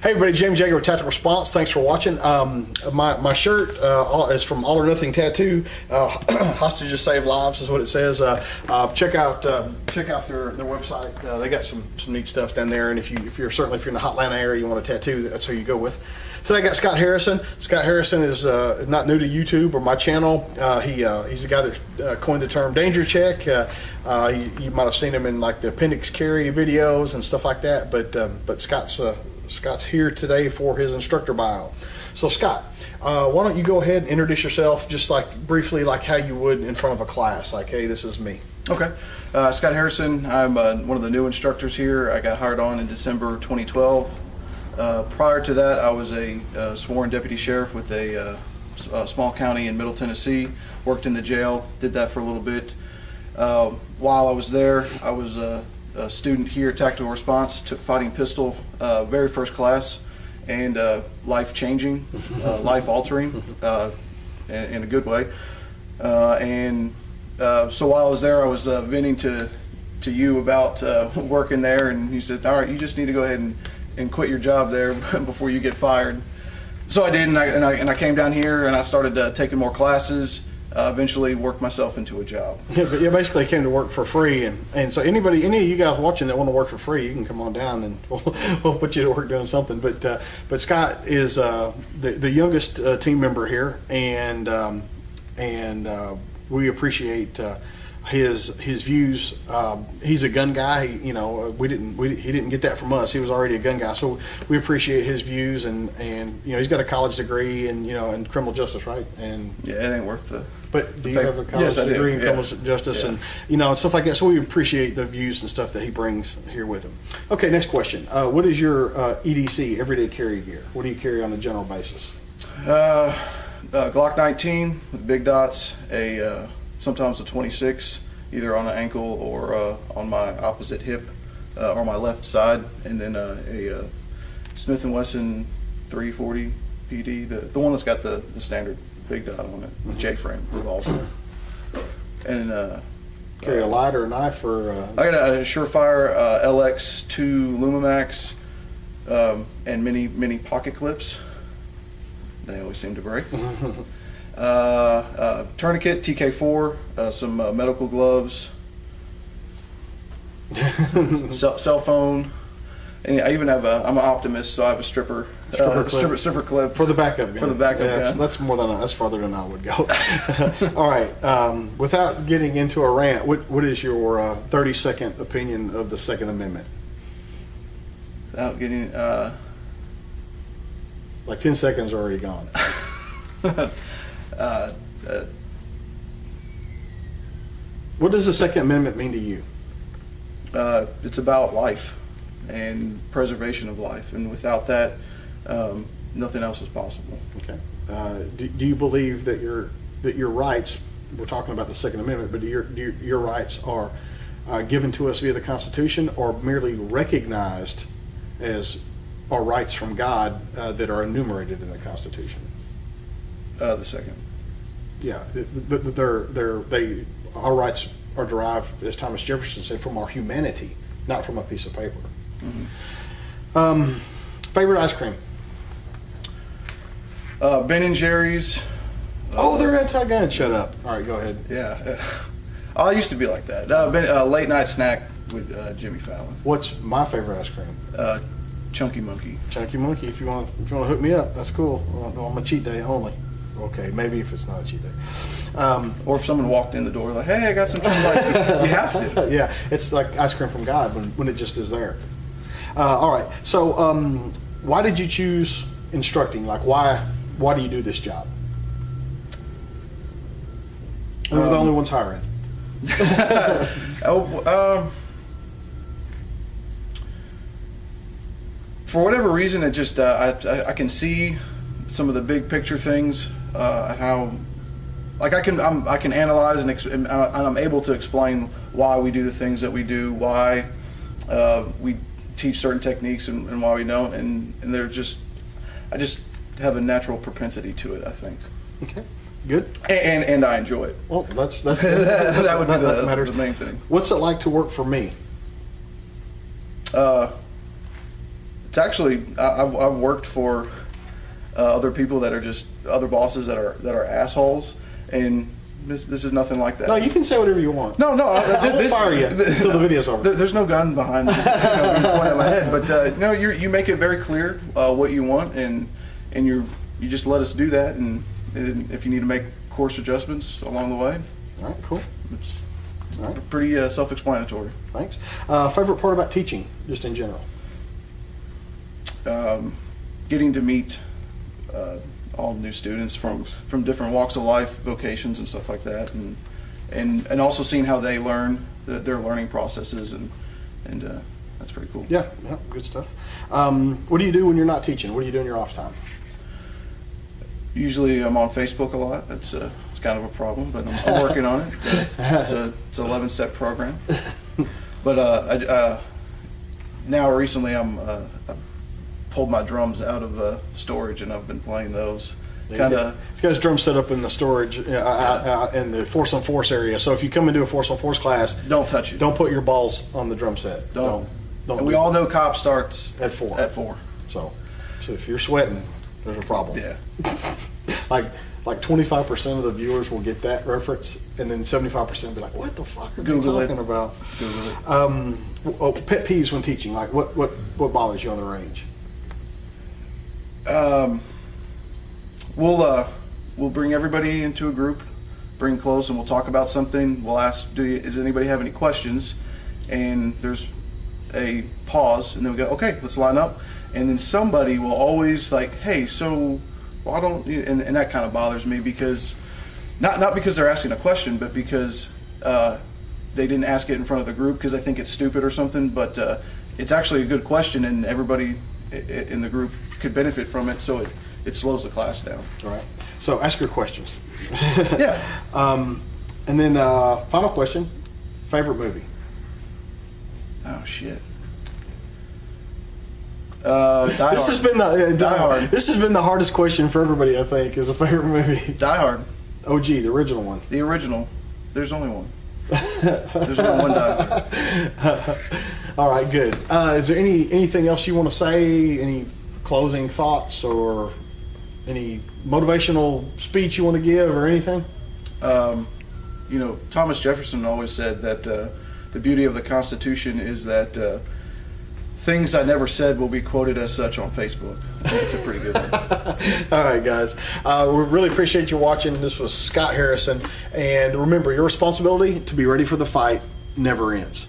Hey everybody, James Yeager with Tactical Response. Thanks for watching. My shirt is from All or Nothing Tattoo. Hostages Save Lives is what it says. Check out their website. They got some neat stuff down there. And if you're in the Hot Atlanta area, you want a tattoo, that's who you go with. Today I got Scott Harrison. Scott Harrison is not new to YouTube or my channel. He's the guy that coined the term danger check. You might have seen him in like the appendix carry videos and stuff like that. But Scott's here today for his instructor bio. So Scott, why don't you go ahead and introduce yourself just like briefly, like how you would in front of a class, like, hey, this is me. Okay. Scott Harrison. I'm one of the new instructors here. I got hired on in December 2012. Prior to that, I was a sworn deputy sheriff with a small county in Middle Tennessee. Worked in the jail, did that for a little bit. While I was there, I was a student here at Tactical Response, took fighting pistol, very first class, and life-changing, life-altering, in a good way. So while I was there, I was venting to you about working there, and you said, all right, you just need to go ahead and quit your job there before you get fired. So I did, and I came down here and I started taking more classes. Eventually worked myself into a job. Yeah, but you basically came to work for free, and so any of you guys watching that want to work for free, you can come on down and we'll put you to work doing something. But Scott is the youngest team member here, and we appreciate his views. He's a gun guy. He didn't get that from us. He was already a gun guy, so we appreciate his views. And he's got a college degree in criminal justice, right? And yeah, it ain't worth the. But do you have a college degree in criminal justice and stuff like that? So we appreciate the views and stuff that he brings here with him. Okay, next question. What is your EDC, everyday carry gear? What do you carry on a general basis? Glock 19 with big dots. Sometimes a 26, either on an ankle or on my opposite hip or my left side, and then a Smith & Wesson 340 PD, the one that's got the standard big dot on it, J-frame revolver. And carry a light or a knife or? I got a Surefire LX2 Lumimax and many pocket clips. They always seem to break. Tourniquet, TK4, some medical gloves, cell phone, and I even have I'm an optimist, so I have a stripper clip for the backup gun. For the backup gun. That's farther than I would go. All right. Without getting into a rant, what is your 30-second opinion of the Second Amendment? Without getting like 10 seconds are already gone. What does the Second Amendment mean to you? It's about life and preservation of life, and without that, nothing else is possible. Okay. Do you believe that your rights? We're talking about the Second Amendment, but your rights are given to us via the Constitution, or merely recognized as our rights from God that are enumerated in the Constitution? The second. Yeah, our rights are derived, as Thomas Jefferson said, from our humanity, not from a piece of paper. Mm-hmm. Favorite ice cream? Ben & Jerry's. Oh, they're anti-gun. Shut up. All right, go ahead. Yeah. I used to be like that. Late night snack with Jimmy Fallon. What's my favorite ice cream? Chunky Monkey. Chunky Monkey. If you want to hook me up, that's cool. On my cheat day only. Okay, maybe if it's not a cheat day. Or if someone walked in the door like, hey, I got some chunky, like, you have to. Yeah, it's like ice cream from God when it just is there. All right, so why did you choose instructing? Like, why do you do this job? We're the only ones hiring. For whatever reason, it just I can see some of the big picture things. How, like, I can analyze and I'm able to explain why we do the things that we do, why we teach certain techniques and why we don't, and I just have a natural propensity to it, I think. Okay, good. And I enjoy it. Well, that's that would be the main thing. What's it like to work for me? It's actually I've worked for other people that are just other bosses that are assholes, and this is nothing like that. No, you can say whatever you want. No, I won't fire you until the video's over. There's no gun behind me, point at my head, but no, you make it very clear what you want, and you just let us do that, and if you need to make course adjustments along the way, All right, cool. it's All right. pretty self-explanatory. Thanks. Favorite part about teaching, just in general? Getting to meet all new students from different walks of life, vocations, and stuff like that, and also seeing how they learn, their learning processes, and that's pretty cool. Yeah, good stuff. What do you do when you're not teaching? What do you do in your off time? Usually I'm on Facebook a lot. It's kind of a problem, but I'm working on it. It's an 11-step program. But now recently I pulled my drums out of storage, and I've been playing those. He's got his drum set up in the storage out in the Force on Force area. So if you come into a Force on Force class, Don't touch it. don't put your balls on the drum set. Don't And we all know cop starts at 4. At 4. So if you're sweating, there's a problem. Yeah. Like 25% of the viewers will get that reference, and then 75% will be like, "What the fuck are Google they it. talking about?" Google it. Pet peeves when teaching, like what bothers you on the range? We'll bring everybody into a group, bring close, and we'll talk about something. We'll ask, does anybody have any questions? And there's a pause, and then we go, okay, let's line up. And then somebody will always like, hey, so why don't you, and that kind of bothers me, because not because they're asking a question, but because they didn't ask it in front of the group because they think it's stupid or something. But it's actually a good question, and everybody in the group could benefit from it, so it slows the class down. All right. So ask your questions. Yeah. And then final question: favorite movie? Oh shit. Die Hard. This has been the Die Hard. This has been the hardest question for everybody, I think, is a favorite movie. Die Hard. OG, the original one. The original. There's only one. There's only one Die Hard. All right, good. Is there anything else you want to say? Any closing thoughts or any motivational speech you want to give or anything? Thomas Jefferson always said that the beauty of the Constitution is that things I never said will be quoted as such on Facebook. I think it's a pretty good one. All right, guys. We really appreciate you watching. This was Scott Harrison. And remember, your responsibility to be ready for the fight never ends.